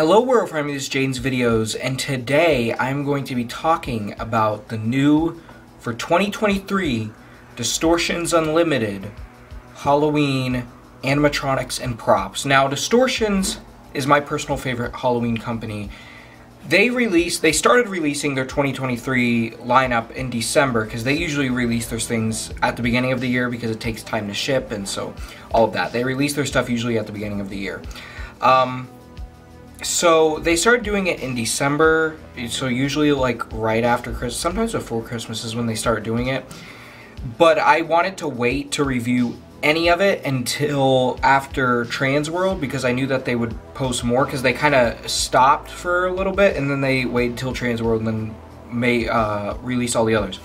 Hello world family, this is Jaden's Videos, and today I'm going to be talking about the new, for 2023, Distortions Unlimited Halloween animatronics and props. Now, Distortions is my personal favorite Halloween company. They started releasing their 2023 lineup in December, because they usually release their things at the beginning of the year because it takes time to ship, and so all of that. They release their stuff usually at the beginning of the year. So they started doing it in December, so usually like right after Christmas, sometimes before Christmas is when they start doing it. But I wanted to wait to review any of it until after Transworld, because I knew that they would post more, because they kind of stopped for a little bit and then they waited until Transworld and then may release all the others.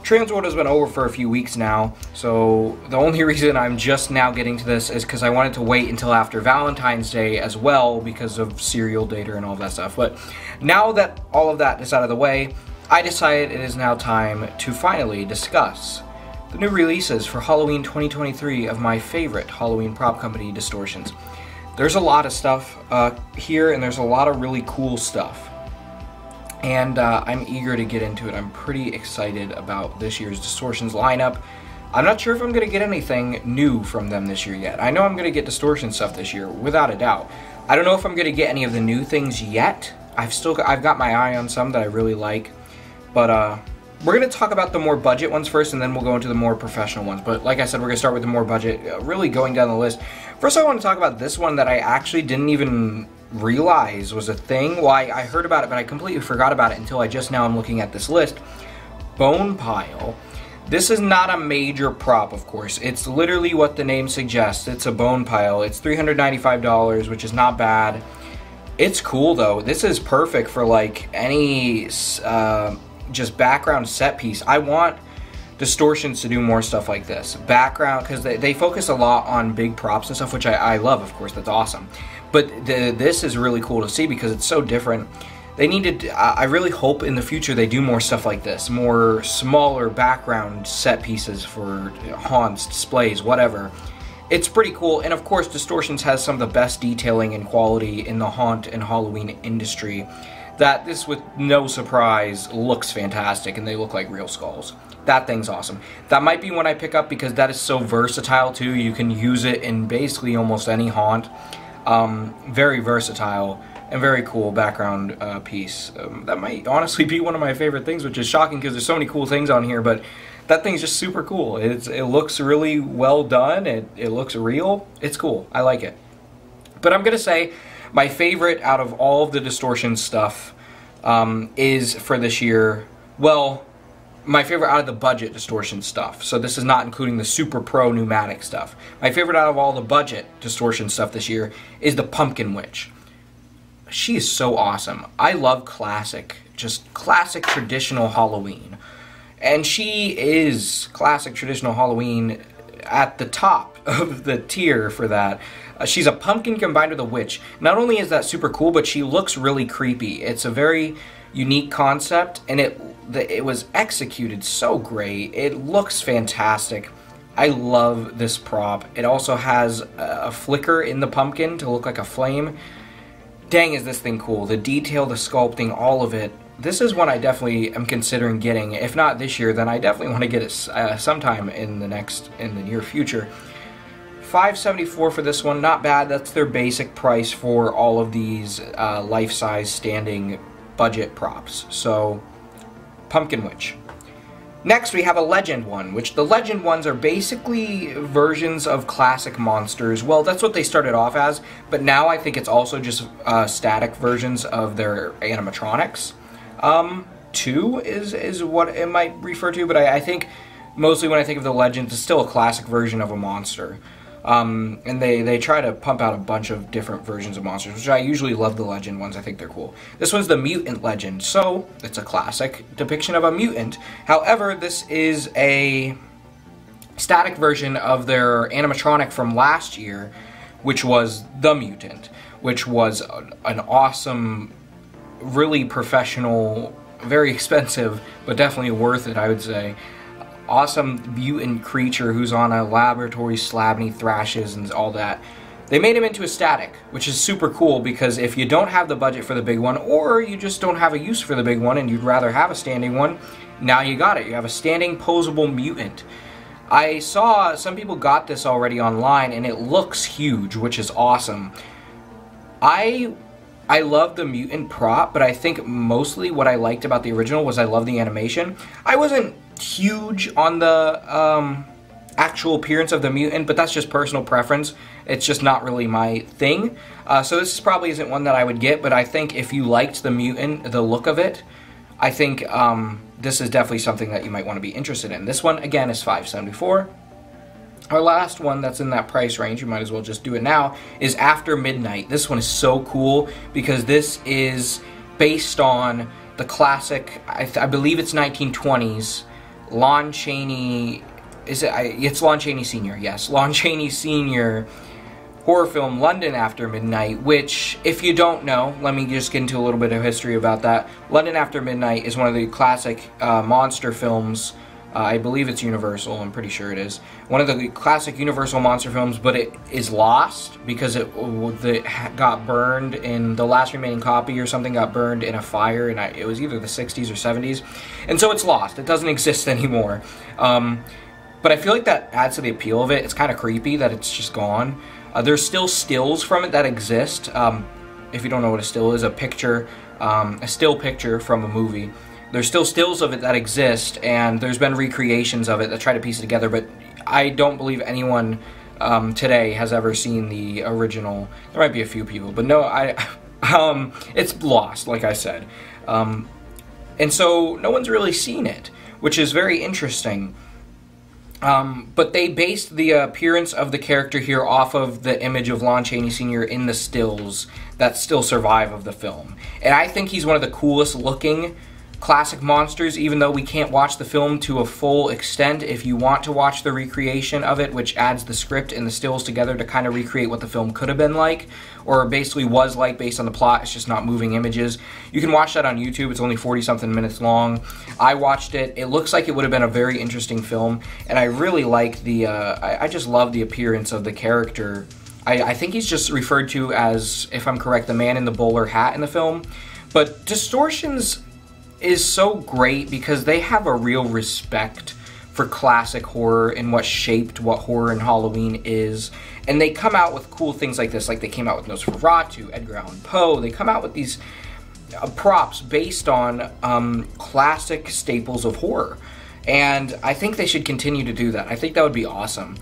Transworld has been over for a few weeks now, so the only reason I'm just now getting to this is because I wanted to wait until after Valentine's Day as well because of serial data and all that stuff. But now that all of that is out of the way, I decided it is now time to finally discuss the new releases for Halloween 2023 of my favorite Halloween prop company, Distortions. There's a lot of stuff here, and there's a lot of really cool stuff. And I'm eager to get into it. I'm pretty excited about this year's Distortions lineup. I'm not sure if I'm going to get anything new from them this year yet. I know I'm going to get Distortion stuff this year, without a doubt. I don't know if I'm going to get any of the new things yet. I've got my eye on some that I really like. But we're going to talk about the more budget ones first, and then we'll go into the more professional ones. But like I said, we're going to start with the more budget, really going down the list. First, I want to talk about this one that I actually didn't even realize was a thing. Well, I heard about it, but I completely forgot about it until I just now am looking at this list. Bone Pile. This is not a major prop, of course. It's literally what the name suggests. It's a bone pile. It's $395, which is not bad. It's cool, though. This is perfect for, like, any just background set piece. I want Distortions to do more stuff like this. Background, because they focus a lot on big props and stuff, which I love, of course. That's awesome. But this is really cool to see because it's so different. They need to, I really hope in the future they do more stuff like this. More smaller background set pieces for haunts, displays, whatever. It's pretty cool. And of course, Distortions has some of the best detailing and quality in the haunt and Halloween industry. That this, with no surprise, looks fantastic, and they look like real skulls. That thing's awesome. That might be one I pick up because that is so versatile too. You can use it in basically almost any haunt. Very versatile and very cool background piece. That might honestly be one of my favorite things, which is shocking because there's so many cool things on here, but that thing's just super cool. It looks really well done. It looks real. It's cool. I like it. But I'm going to say my favorite out of all of the Distortion stuff is for this year, well, my favorite out of the budget Distortion stuff. So this is not including the Super Pro pneumatic stuff. My favorite out of all the budget Distortion stuff this year is the Pumpkin Witch. She is so awesome. I love classic, just classic traditional Halloween. And she is classic traditional Halloween at the top of the tier for that. She's a pumpkin combined with a witch. Not only is that super cool, but she looks really creepy. It's a very unique concept, and it was executed so great. It looks fantastic. I love this prop. It also has a flicker in the pumpkin to look like a flame. Dang, is this thing cool. The detail, the sculpting, all of it. This is one I definitely am considering getting. If not this year, then I definitely want to get it sometime in the near future. $574 for this one, not bad. That's their basic price for all of these life-size standing budget props. So, Pumpkin Witch. Next, we have a Legend one, which the Legend ones are basically versions of classic monsters. Well, that's what they started off as, but now I think it's also just static versions of their animatronics. 2 is what it might refer to, but I think mostly when I think of the Legends, it's still a classic version of a monster. And they try to pump out a bunch of different versions of monsters, which I usually love the Legend ones. I think they're cool. This one's the Mutant Legend, so it's a classic depiction of a mutant. However, this is a static version of their animatronic from last year, which was the Mutant, which was an awesome, really professional, very expensive, but definitely worth it, I would say, awesome mutant creature who's on a laboratory slab and he thrashes and all that. They made him into a static, which is super cool because if you don't have the budget for the big one, or you just don't have a use for the big one and you'd rather have a standing one, now you got it. You have a standing posable mutant. I saw some people got this already online and it looks huge, which is awesome. I love the mutant prop, but I think mostly what I liked about the original was I love the animation. I wasn't huge on the actual appearance of the mutant, but that's just personal preference. It's just not really my thing. So this probably isn't one that I would get, but I think if you liked the mutant, the look of it, I think this is definitely something that you might want to be interested in. This one, again, is $5.74. Our last one that's in that price range, you might as well just do it now, is After Midnight. This one is so cool because this is based on the classic, I believe it's 1920s, Lon Chaney. It's Lon Chaney Sr., yes. Lon Chaney Sr. horror film London After Midnight, which, if you don't know, let me just get into a little bit of history about that. London After Midnight is one of the classic monster films. I believe it's Universal, I'm pretty sure it is. One of the classic Universal monster films, but it is lost because it got burned in the last remaining copy or something, got burned in a fire, and it was either the 60s or 70s. And so it's lost. It doesn't exist anymore. But I feel like that adds to the appeal of it. It's kind of creepy that it's just gone. There's still stills from it that exist. If you don't know what a still is, a still picture from a movie. There's still stills of it that exist, and there's been recreations of it that try to piece it together, but I don't believe anyone today has ever seen the original. There might be a few people, but no, it's lost, like I said. And so no one's really seen it, which is very interesting. But they based the appearance of the character here off of the image of Lon Chaney Sr. in the stills that still survive of the film. And I think he's one of the coolest looking classic monsters, even though we can't watch the film to a full extent. If you want to watch the recreation of it, which adds the script and the stills together to kind of recreate what the film could have been like, or basically was like based on the plot, it's just not moving images. You can watch that on YouTube. It's only 40-something minutes long. I watched it. It looks like it would have been a very interesting film, and I really like the, I just love the appearance of the character. I think he's just referred to as, if I'm correct, the man in the bowler hat in the film. But Distortions is so great because they have a real respect for classic horror and what shaped what horror and Halloween is. And they come out with cool things like this, like they came out with Nosferatu, Edgar Allan Poe. They come out with these props based on classic staples of horror. And I think they should continue to do that. I think that would be awesome.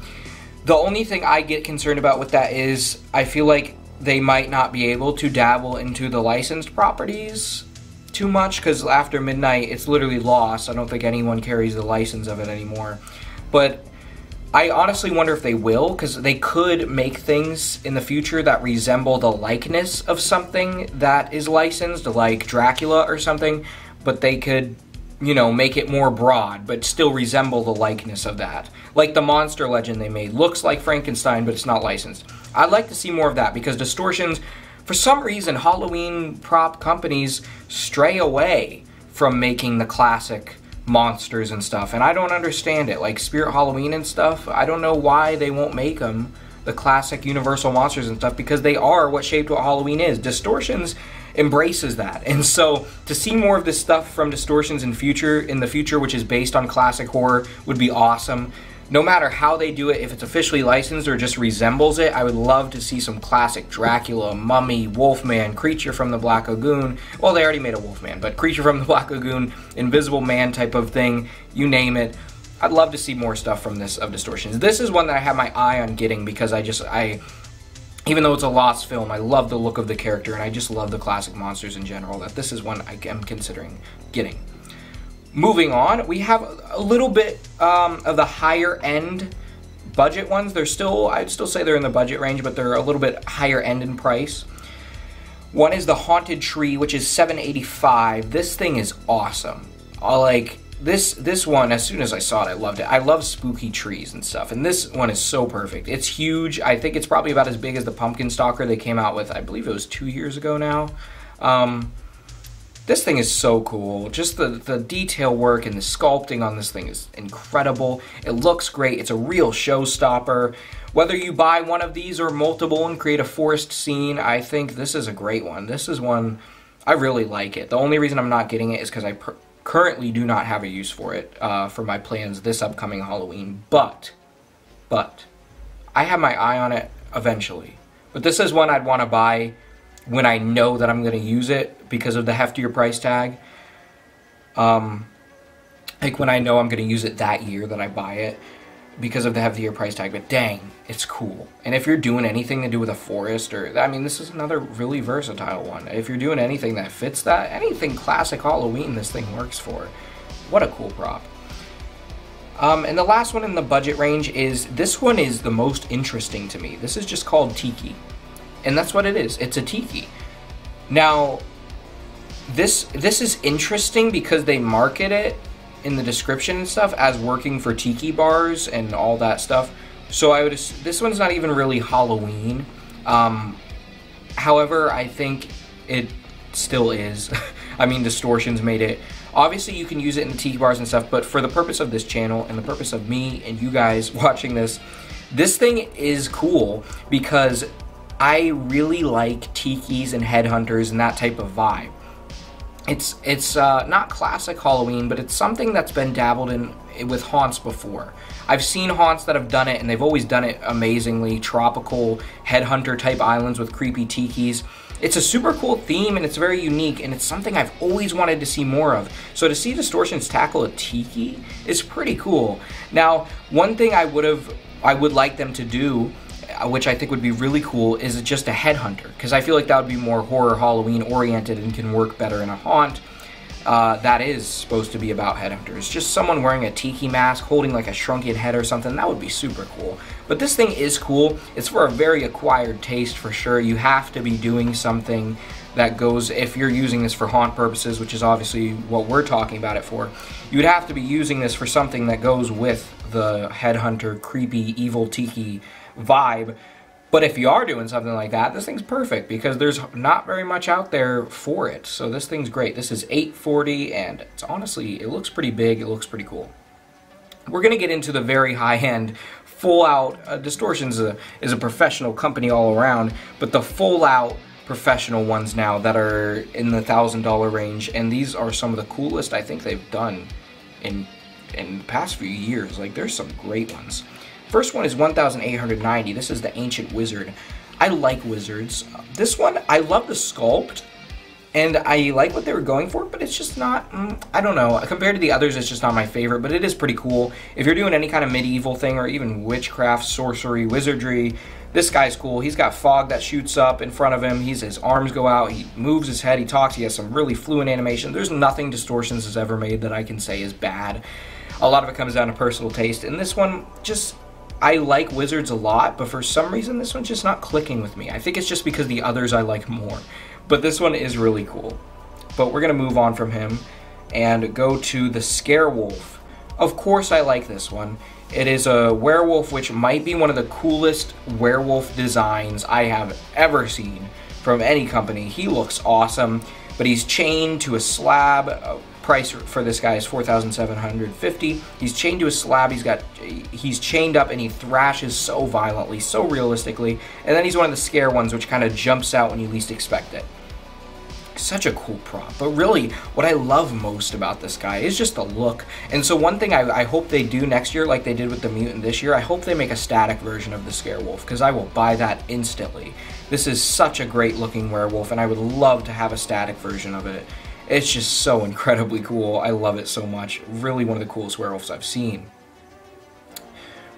The only thing I get concerned about with that is I feel like they might not be able to dabble into the licensed properties too much, because After Midnight, it's literally lost. I don't think anyone carries the license of it anymore. But I honestly wonder if they will, because they could make things in the future that resemble the likeness of something that is licensed, like Dracula or something, but they could, you know, make it more broad, but still resemble the likeness of that. Like the monster legend they made. Looks like Frankenstein, but it's not licensed. I'd like to see more of that, because Distortions, for some reason, Halloween prop companies stray away from making the classic monsters and stuff, and I don't understand it. Like Spirit Halloween and stuff, I don't know why they won't make them the classic Universal monsters and stuff, because they are what shaped what Halloween is. Distortions embraces that, and so to see more of this stuff from Distortions in the future, which is based on classic horror, would be awesome. No matter how they do it, if it's officially licensed or just resembles it, I would love to see some classic Dracula, Mummy, Wolfman, Creature from the Black Lagoon. Well, they already made a Wolfman, but Creature from the Black Lagoon, Invisible Man type of thing, you name it. I'd love to see more stuff from this of Distortions. This is one that I have my eye on getting, because even though it's a lost film, I love the look of the character, and I just love the classic monsters in general, that this is one I am considering getting. Moving on, we have a little bit of the higher end budget ones. They're still, I'd still say they're in the budget range, but they're a little bit higher end in price. One is the Haunted Tree, which is $7.85. This thing is awesome. Like this one, as soon as I saw it, I loved it. I love spooky trees and stuff, and this one is so perfect. It's huge. I think it's probably about as big as the Pumpkin Stalker they came out with. I believe it was 2 years ago now. This thing is so cool. Just the detail work and the sculpting on this thing is incredible. It looks great. It's a real showstopper. Whether you buy one of these or multiple and create a forest scene, I think this is a great one. This is one, I really like it. The only reason I'm not getting it is because I currently do not have a use for it for my plans this upcoming Halloween. But, I have my eye on it eventually. But this is one I'd want to buy when I know that I'm going to use it because of the heftier price tag. Like when I know I'm going to use it that year that I buy it because of the heftier price tag. But dang, it's cool. And if you're doing anything to do with a forest, or, I mean, this is another really versatile one. If you're doing anything that fits that, anything classic Halloween, this thing works for. What a cool prop. And the last one in the budget range is, this one is the most interesting to me. This is just called Tiki. And that's what it is. It's a Tiki. Now, this is interesting because they market it in the description and stuff as working for Tiki bars and all that stuff. So I would, this one's not even really Halloween. However, I think it still is. I mean, Distortions made it. Obviously, you can use it in the Tiki bars and stuff, but for the purpose of this channel and the purpose of me and you guys watching this, this thing is cool because I really like Tikis and headhunters and that type of vibe. It's not classic Halloween, but it's something that's been dabbled in with haunts before. I've seen haunts that have done it, and they've always done it amazingly. Tropical headhunter type islands with creepy tikis. It's a super cool theme, and it's very unique, and it's something I've always wanted to see more of. So to see Distortions tackle a tiki is pretty cool. Now, one thing I would like them to do, which I think would be really cool, is just a headhunter, because I feel like that would be more horror Halloween oriented and can work better in a haunt that is supposed to be about headhunters. Just someone wearing a tiki mask holding like a shrunken head or something, that would be super cool. But this thing is cool. It's for a very acquired taste for sure. You have to be doing something that goes, if you're using this for haunt purposes, which is obviously what we're talking about it for, you would have to be using this for something that goes with the headhunter creepy evil tiki vibe. But if you are doing something like that, this thing's perfect because there's not very much out there for it. So this thing's great. This is $840, and it's honestly, it looks pretty big. It looks pretty cool. We're going to get into the very high-end, full-out, Distortions is a professional company all around, but the full-out professional ones now that are in the $1,000 range, and these are some of the coolest I think they've done in the past few years. Like, there's some great ones. First one is 1,890. This is the Ancient Wizard. I like wizards. This one, I love the sculpt, and I like what they were going for, but it's just not, I don't know. Compared to the others, it's just not my favorite, but it is pretty cool. If you're doing any kind of medieval thing or even witchcraft, sorcery, wizardry, this guy's cool. He's got fog that shoots up in front of him. His arms go out. He moves his head. He talks. He has some really fluent animation. There's nothing Distortions has ever made that I can say is bad. A lot of it comes down to personal taste, and this one just, I like wizards a lot, but for some reason this one's just not clicking with me. I think it's just because the others I like more. But this one is really cool. But we're going to move on from him and go to the Scarewolf. Of course I like this one. It is a werewolf which might be one of the coolest werewolf designs I have ever seen from any company. He looks awesome, but he's chained to a slab. Price for this guy is $4,750. He's chained to a slab. He's chained up and he thrashes so violently, so realistically. And then he's one of the scare ones which kind of jumps out when you least expect it. Such a cool prop. But really, what I love most about this guy is just the look. And so one thing I hope they do next year, like they did with the Mutant this year, I hope they make a static version of the Scarewolf, because I will buy that instantly. This is such a great looking werewolf, and I would love to have a static version of it. It's just so incredibly cool. I love it so much. Really one of the coolest werewolves I've seen.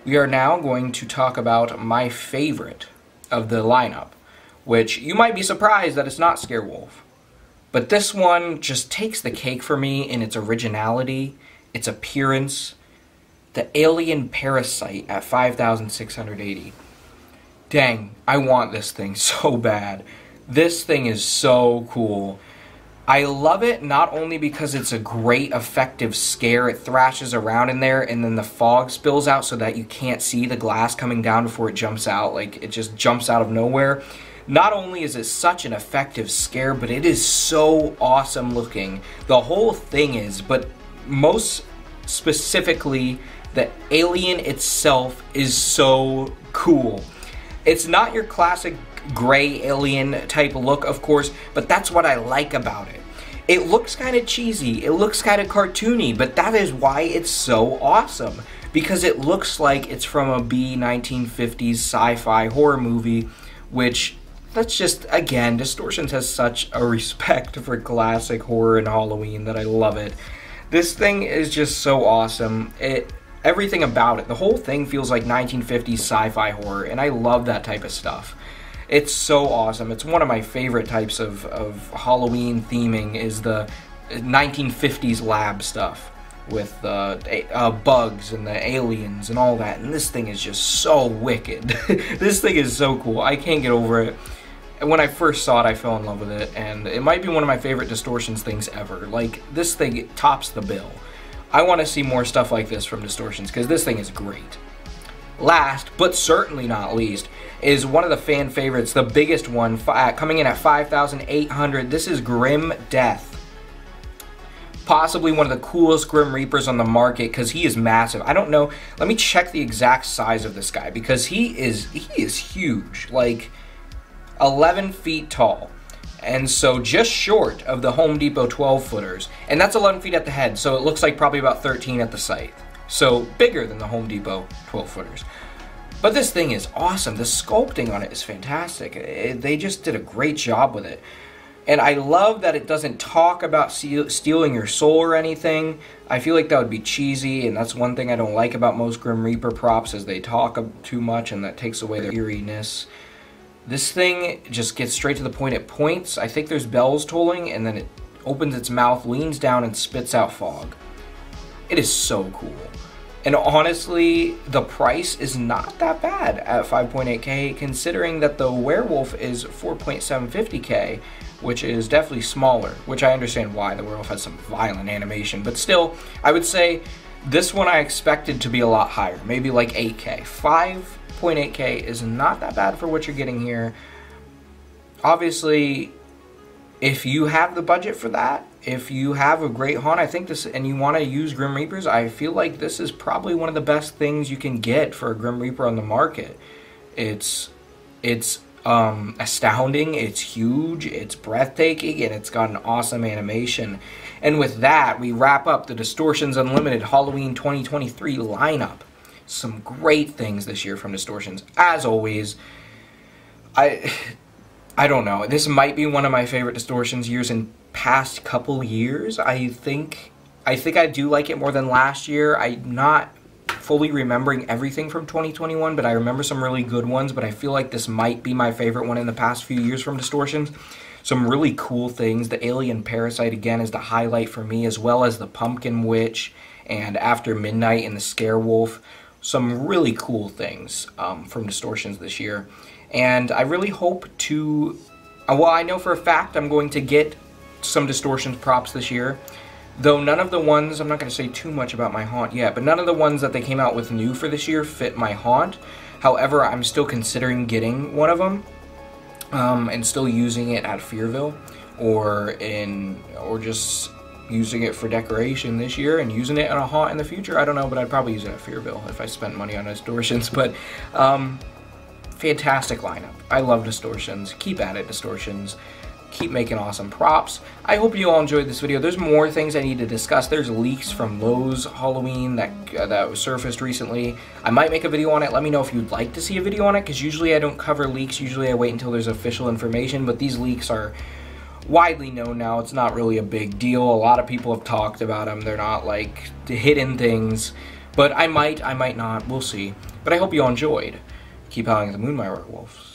We are now going to talk about my favorite of the lineup, which you might be surprised that it's not Scarewolf. But this one just takes the cake for me in its originality, its appearance, the alien parasite at 5,680. Dang, I want this thing so bad. This thing is so cool. I love it not only because it's a great effective scare, it thrashes around in there and then the fog spills out so that you can't see the glass coming down before it jumps out, like it just jumps out of nowhere. Not only is it such an effective scare, but it is so awesome looking. The whole thing is, but most specifically, the alien itself is so cool. It's not your classic gray alien type look, of course, but that's what I like about it. It looks kind of cheesy, it looks kind of cartoony, but that is why it's so awesome. Because it looks like it's from a B-1950s sci-fi horror movie, which, let's just, again, Distortions has such a respect for classic horror and Halloween that I love it. This thing is just so awesome. Everything about it, the whole thing feels like 1950s sci-fi horror, and I love that type of stuff. It's so awesome. It's one of my favorite types of Halloween theming is the 1950s lab stuff with the bugs and the aliens and all that, and this thing is just so wicked. This thing is so cool. I can't get over it. And when I first saw it, I fell in love with it, and it might be one of my favorite Distortions things ever. Like, this thing tops the bill. I want to see more stuff like this from Distortions, because this thing is great. Last, but certainly not least, is one of the fan favorites, the biggest one, coming in at 5,800. This is Grim Death. Possibly one of the coolest Grim Reapers on the market, because he is massive. I don't know. Let me check the exact size of this guy, because he is huge. Like, 11 feet tall. And so just short of the Home Depot 12-footers. And that's 11 feet at the head, so it looks like probably about 13 at the scythe. So bigger than the Home Depot 12-footers. But this thing is awesome. The sculpting on it is fantastic. They just did a great job with it. And I love that it doesn't talk about stealing your soul or anything. I feel like that would be cheesy, and that's one thing I don't like about most Grim Reaper props, is they talk too much, and that takes away their eeriness. This thing just gets straight to the point. It points, I think there's bells tolling, and then it opens its mouth, leans down, and spits out fog. It is so cool. And honestly, the price is not that bad at 5.8K, considering that the werewolf is 4.750K, which is definitely smaller, which I understand why. The werewolf has some violent animation, but still, I would say this one I expected to be a lot higher, maybe like 8K. 5.8K is not that bad for what you're getting here. Obviously, if you have the budget for that, if you have a great haunt, I think this, and you want to use Grim Reapers, I feel like this is probably one of the best things you can get for a Grim Reaper on the market. It's astounding, it's huge, it's breathtaking, and it's got an awesome animation. And with that, we wrap up the Distortions Unlimited Halloween 2023 lineup. Some great things this year from Distortions. As always, I don't know. This might be one of my favorite Distortions years in past couple years. I think I do like it more than last year. I'm not fully remembering everything from 2021, but I remember some really good ones, but I feel like this might be my favorite one in the past few years from Distortions. Some really cool things. The Alien Parasite, again, is the highlight for me, as well as the Pumpkin Witch and After Midnight and the Scarewolf. Some really cool things from Distortions this year. And I really hope to, well, I know for a fact I'm going to get some Distortions props this year. Though none of the ones, I'm not going to say too much about my haunt yet, but none of the ones that they came out with new for this year fit my haunt. However, I'm still considering getting one of them and still using it at Fearville or just using it for decoration this year and using it on a haunt in the future. I don't know, but I'd probably use it at Fearville if I spent money on Distortions. But fantastic lineup. I love Distortions. Keep at it, Distortions. Keep making awesome props. I hope you all enjoyed this video. There's more things I need to discuss. There's leaks from Lowe's Halloween that was surfaced recently. I might make a video on it. Let me know if you'd like to see a video on it, because usually I don't cover leaks. Usually I wait until there's official information, but these leaks are widely known now. It's not really a big deal. A lot of people have talked about them. They're not like hidden things, but I might not. We'll see. But I hope you all enjoyed. Keep howling at the moon, my werewolves.